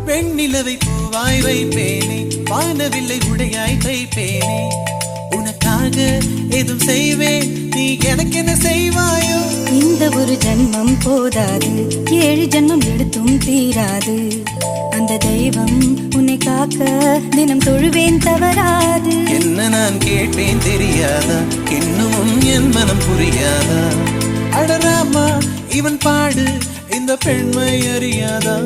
வெண்ணிலவை பூவாய் வைப்பேனே, வானவில்லை உடையாய் தைப்பேனே, உனக்காக எதுவும் செய்வேன், நீ எனக்கு என்ன செய்வாயோ? இந்த ஒரு ஜென்மம் போதாது, 7 ஜென்மம் எடுத்தும் தீராது. அந்த தெய்வம் உன்னை காக்க தினம் தொழுவேன் தவறாது. என்ன நான் கேட்பேன் தெரியாதா, இன்னமும் என் மனம் புரியாதா? அடராமா இவன் பாடு இந்த பெண்மை அறியாதா?